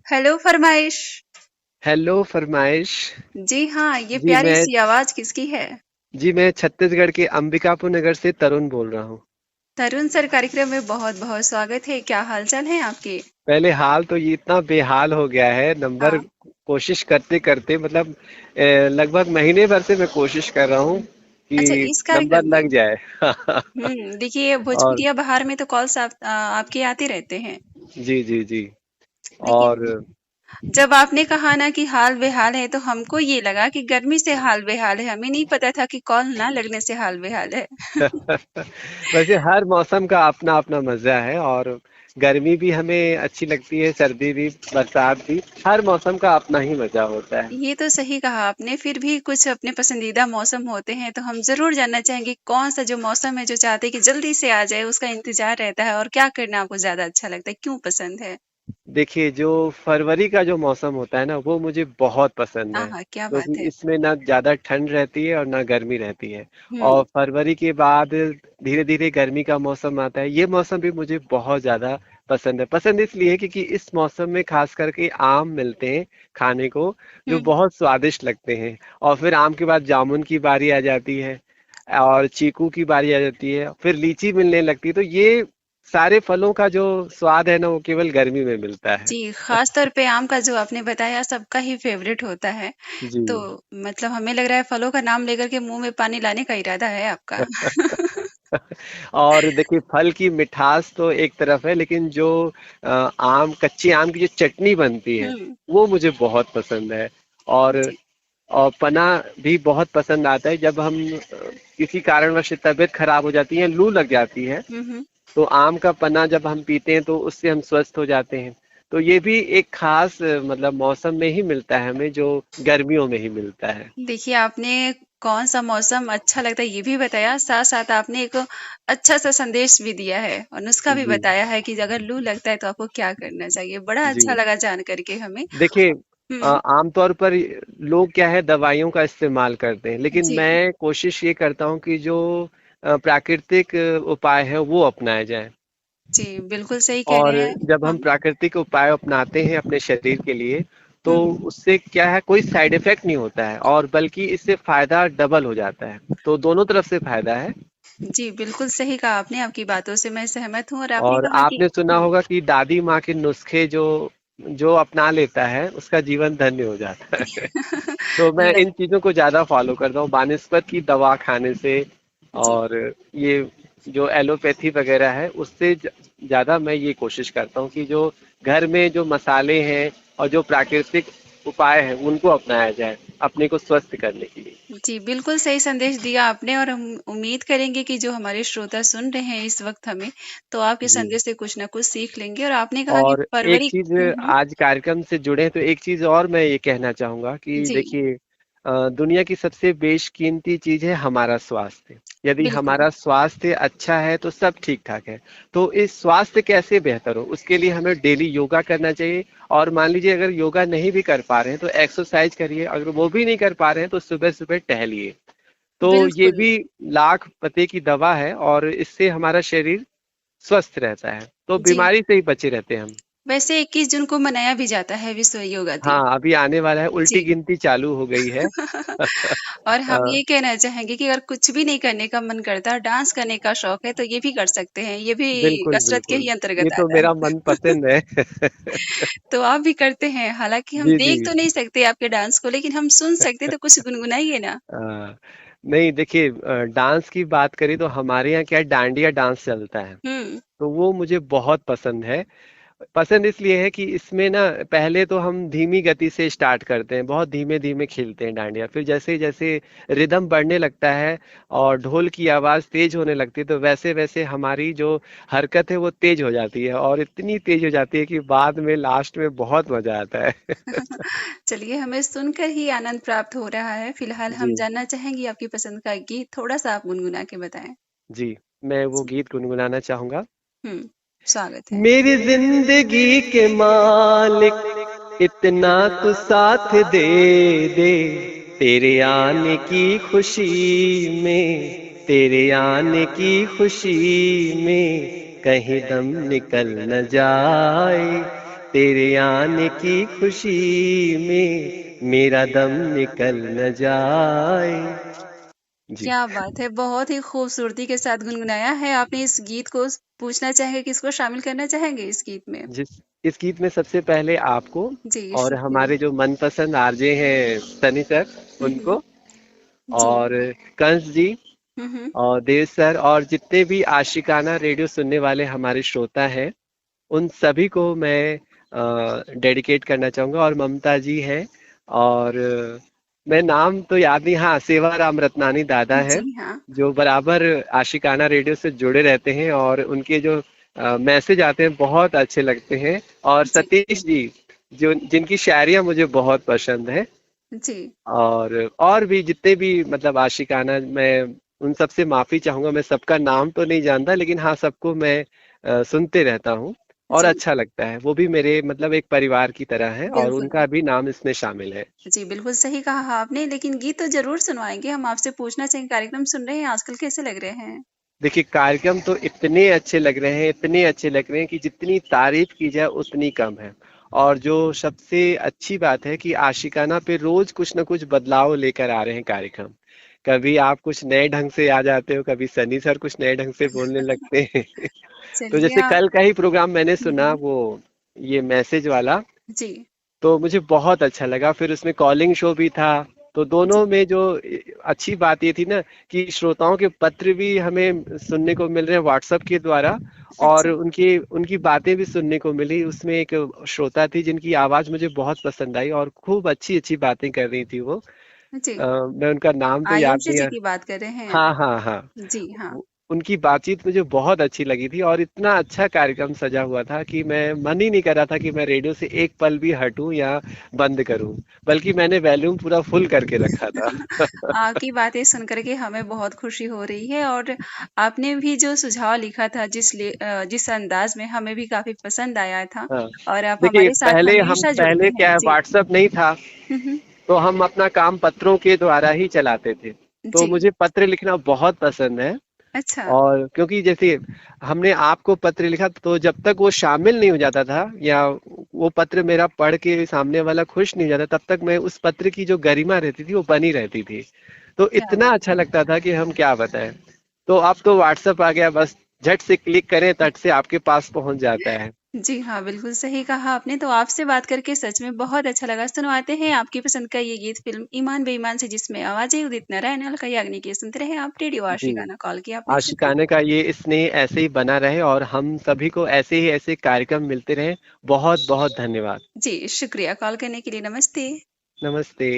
Hello फरमाइश। Hello फरमाइश। जी हाँ, ये जी प्यारी मैं सी आवाज किसकी है? जी मैं छत्तीसगढ़ के अंबिकापुर नगर से तरुण बोल रहा हूँ। तरुण सर, कार्यक्रम में बहुत बहुत स्वागत है। क्या हालचाल है आपके? पहले हाल तो ये इतना बेहाल हो गया है नंबर हाँ। कोशिश करते करते मतलब लगभग महीने भर से मैं कोशिश कर रहा हूँ अच्छा, कि इस नंबर कार्यक्रम में। लग जाए। देखिए, और भोजपुरिया बहार में तो कॉल्स आपके आते रहते हैं। जी जी जी। और लेकिन जब आपने कहा ना कि हाल बेहाल है, तो हमको ये लगा कि गर्मी से हाल बेहाल है। हमें नहीं पता था कि कॉल ना लगने से हाल बेहाल है। वैसे हर मौसम का अपना अपना मजा है। और गर्मी भी हमें अच्छी लगती है, सर्दी भी, बरसात भी। हर मौसम का अपना ही मजा होता है। ये तो सही कहा आपने। फिर भी कुछ अपने पसंदीदा मौसम होते हैं, तो हम ज़रूर जानना चाहेंगे कौन सा जो मौसम है जो चाहते हैं कि जल्दी से आ जाए, उसका इंतज़ार रहता है और क्या करना आपको ज़्यादा अच्छा लगता है, क्यों पसंद है? देखिए, जो फरवरी का जो मौसम होता है ना, वो मुझे बहुत पसंद हाँ, है, हाँ, क्या क्योंकि बात है। इसमें ना ज़्यादा ठंड रहती है और ना गर्मी रहती है। हुँ, और फरवरी के बाद धीरे-धीरे गर्मी का मौसम आता है। ये मौसम भी मुझे बहुत ज़्यादा पसंद है। पसंद इसलिए क्योंकि इस मौसम में खास करके आम मिलते हैं खाने को, जो हुँ। बहुत स्वादिष्ट लगते हैं। और फिर आम के बाद जामुन की बारी आ जाती है और चीकू की बारी आ जाती है, फिर लीची मिलने लगती है। तो ये सारे फलों का जो स्वाद है ना, वो केवल गर्मी में मिलता है। जी, ख़ास तौर पे आम का जो आपने बताया सबका ही फ़ेवरेट होता है। जी। तो मतलब हमें लग रहा है फलों का नाम लेकर के मुँह में पानी लाने का इरादा है आपका। और देखिए, फल की मिठास तो एक तरफ है, लेकिन जो आम, कच्चे आम की जो चटनी बनती है, हुँ, वो मुझे बहुत पसंद है। और जी। और पना भी बहुत पसंद आता है। जब हम किसी कारणवश तबीयत खराब हो जाती है, लू लग जाती है, हुँ, हुँ। तो आम का पन्ना जब हम पीते हैं तो उससे हम स्वस्थ हो जाते हैं। तो ये भी एक खास मतलब मौसम में ही मिलता है हमें, जो गर्मियों में ही मिलता है। देखिए, आपने कौन-सा मौसम अच्छा लगता है ये भी बताया, साथ-साथ आपने एक अच्छा-सा संदेश भी दिया है और नुस्खा भी जी बताया है कि अगर लू लगता है तो आपको क्या करना चाहिए। बड़ा जी। अच्छा लगा जान कर के हमें। देखिए, हुँ, आमतौर पर लोग क्या है, दवाइयों का इस्तेमाल करते हैं, लेकिन जी। मैं कोशिश ये करता हूँ कि जो प्राकृतिक उपाय है वो अपनाए जाएं। जी, बिल्कुल सही कह और रहे हैं। जब हाँ। हम प्राकृतिक उपाय अपनाते हैं अपने शरीर के लिए, तो हुँ। उससे क्या है, कोई साइड इफेक्ट नहीं होता है, और बल्कि इससे फायदा डबल हो जाता है। तो दोनों तरफ से फायदा है। जी, बिल्कुल सही कहा आपने, आपकी बातों से मैं सहमत हूँ और आपने और कहा कि आपने सुना हुँ। होगा कि दादी माँ के नुस्खे जो जो अपना लेता है, उसका जीवन धन्य हो जाता है। तो मैं ल इन चीज़ों को ज़्यादा फॉलो करता हूँ बानिस्पत की दवा खाने से। जी। और ये जो एलोपैथी वगैरह है, उससे ज़्यादा मैं ये कोशिश करता हूँ कि जो घर में जो मसाले हैं और जो प्राकृतिक उपाय हैं, उनको अपनाया जाए अपने को स्वस्थ करने के लिए। जी, बिल्कुल सही संदेश दिया आपने और हम उम्मीद करेंगे कि जो हमारे श्रोता सुन रहे हैं इस वक़्त हमें, तो आपके जी। संदेश से कुछ न कुछ सीख लेंगे और आपने कहा कि और एक फरवरी। चीज, हुँ, हुँ। आज कार्यक्रम से जुड़े तो एक चीज और मैं ये कहना चाहूंगा कि जी, देखिए, दुनिया की सबसे बेशकीमती चीज है हमारा स्वास्थ्य। यदि बिल्कुल। हमारा स्वास्थ्य अच्छा है तो सब ठीक ठाक है। तो इस स्वास्थ्य कैसे बेहतर हो, उसके लिए हमें डेली योगा करना चाहिए। और मान लीजिए, अगर योगा नहीं भी कर पा रहे हैं तो एक्सरसाइज करिए, अगर वो भी नहीं कर पा रहे हैं तो सुबह सुबह टहलिए। तो ये बिल्कुल। भी लाख पते की दवा है, और इससे हमारा शरीर स्वस्थ रहता है, तो जी, बीमारी से ही बचे रहते हैं हम। वैसे 21 जून को मनाया भी जाता है विश्व योगा दिन। हाँ, अभी आने वाला है, उल्टी जी। गिनती चालू हो गई है। और हम अ, ये कहना चाहेंगे कि अगर कुछ भी नहीं करने का मन करता, डांस करने का शौक है, तो ये भी कर सकते हैं। ये भी बिल्कुल, कसरत के बिल्कुल। ही ये अंतर्गत तो आता है। मेरा मनपसंद है। तो आप भी करते हैं, हालाँकि हम जी, जी। देख तो नहीं सकते आपके डांस को, लेकिन हम सुन सकते हैं, तो कुछ गुनगुनाइए ना। अ, नहीं देखिए, डांस की बात करें तो हमारे यहाँ क्या है, डांडिया डांस चलता है। हुँ, तो वो मुझे बहुत पसंद है। पसंद इसलिए है कि इसमें ना, पहले तो हम धीमी गति से स्टार्ट करते हैं, बहुत धीमे धीमे खेलते हैं डांडिया। फिर जैसे जैसे रिदम बढ़ने लगता है और ढोल की आवाज तेज होने लगती है, तो वैसे वैसे हमारी जो हरकत है वो तेज हो जाती है, और इतनी तेज हो जाती है कि बाद में लास्ट में बहुत मजा आता है। चलिए हमें सुनकर ही आनंद प्राप्त हो रहा है। फ़िलहाल हम जी जानना चाहेंगे आपकी पसंद का गीत थोड़ा-सा आप गुनगुना के बताएँ? जी। मैं वो जी। गीत गुनगुनाना चाहूंगा। हुँ, स्वागत है। मेरी जिंदगी के मालिक, इतना तो साथ दे दे, तेरे आने की खुशी में, तेरे आने की खुशी में कहीं दम निकल न जाए, तेरे आने की खुशी में मेरा दम निकल न जाए। जी। क्या बात है! बहुत ही खूबसूरती के साथ गुनगुनाया है आपने इस गीत को। पूछना चाहेंगे किसको शामिल करना चाहेंगे इस गीत में? जिस इस गीत में सबसे पहले आपको जी, और शुक्रिया। हमारे जो मनपसंद आरजे हैं सनी सर हुँ, हुँ। उनको, जी। और कंस जी हुँ, हुँ। और देव सर और जितने भी आशिकाना रेडियो सुनने वाले हमारे श्रोता हैं उन सभी को मैं डेडिकेट करना चाहूंगा। और ममता जी है, और मैं नाम तो याद नहीं, हाँ सेवाराम रत्नानी दादा जी, है हाँ। जो बराबर आशिकाना रेडियो से जुड़े रहते हैं, और उनके जो मैसेज आते हैं बहुत अच्छे लगते हैं। और जी, सतीश जी जो जिनकी शायरियाँ मुझे बहुत पसंद है। जी। और भी जितने भी मतलब आशिकाना, मैं उन सबसे माफी चाहूंगा, मैं सबका नाम तो नहीं जानता, लेकिन हाँ सबको मैं सुनते रहता हूँ और जी, अच्छा लगता है। वो भी मेरे मतलब एक परिवार की तरह है, और बिल्कुल। उनका भी नाम इसमें शामिल है। जी, बिल्कुल सही कहा आपने, लेकिन गीत तो ज़रूर सुनवाएँगे। हम आपसे पूछना चाहेंगे कार्यक्रम सुन रहे हैं आजकल कैसे लग रहे हैं? देखिए कार्यक्रम तो इतने अच्छे लग रहे हैं, इतने अच्छे लग रहे हैं कि जितनी तारीफ की जाए उतनी कम है। और जो सबसे अच्छी बात है कि आशिकाना पे रोज कुछ ना कुछ बदलाव लेकर आ रहे हैं कार्यक्रम। कभी आप कुछ नए ढंग से आ जाते हो, कभी सनी सर कुछ नए ढंग से बोलने लगते हैं। तो चलिए जैसे आप। कल का ही प्रोग्राम मैंने हुँ, सुना, हुँ। वो ये मैसेज वाला, जी, तो मुझे बहुत अच्छा लगा। फिर उसमें कॉलिंग शो भी था, तो दोनों जी। में जो अच्छी बात ये थी ना कि श्रोताओं के पत्र भी हमें सुनने को मिल रहे हैं व्हाट्सएप के द्वारा, और अच्छा, उनकी उनकी बातें भी सुनने को मिली। उसमें एक श्रोता थी जिनकी आवाज मुझे बहुत पसंद आई और खूब अच्छी अच्छी बातें कर रही थी वो। जी। मैं उनका नाम तो याद आयुषी नहीं जी आ। की बात कर रहे हैं आप? हाँ हाँ हाँ। जी, हाँ। उनकी बातचीत मुझे बहुत अच्छी लगी थी, और इतना अच्छा कार्यक्रम सजा हुआ था कि मैं मन ही नहीं कर रहा था कि मैं रेडियो से एक पल भी हटूं या बंद करूं, बल्कि मैंने वॉल्यूम पूरा फुल करके रखा था। आपकी बातें सुन कर के हमें बहुत खुशी हो रही है, और आपने भी जो सुझाव लिखा था जिस अंदाज में, हमें भी काफ़ी पसंद आया था, हाँ, और आप देखिए हमारे साथ हमेशा जुड़ते पहले हैं। क्या जी। व्हाट्सएप नहीं था, हुँ, हुँ। तो हम अपना काम पत्रों के द्वारा ही चलाते थे। तो जी। मुझे पत्र लिखना बहुत पसंद है। अच्छा। और क्योंकि जैसे हमने आपको पत्र लिखा, तो जब तक वो शामिल नहीं हो जाता था या वो पत्र मेरा पढ़ के सामने वाला खुश नहीं हो जाता, तब तक मैं उस पत्र की जो गरिमा रहती थी वो बनी रहती थी। तो क्या इतना बात अच्छा है! लगता था कि हम क्या बताएं। तो अब तो व्हाट्सएप आ गया, बस झट से क्लिक करें तट से आपके पास पहुंच जाता है। जी हाँ, बिल्कुल सही कहा आपने। तो आपसे बात करके सच में बहुत अच्छा लगा। सुनवाते हैं आपकी पसंद का ये गीत फ़िल्म ईमान बेईमान से, जिसमें आवाज़ें उदित नारायण, अलका याग्निक की। सुनते रहे आप रेडियो जी, आशिक़ाना। कॉल किया आपने, शुक्रिया। आशिकाने का ये स्नेह ऐसे ही बना रहे और हम सभी को ऐसे ही ऐसे कार्यक्रम मिलते रहे। बहुत बहुत धन्यवाद। जी, शुक्रिया कॉल करने के लिए। नमस्ते। नमस्ते।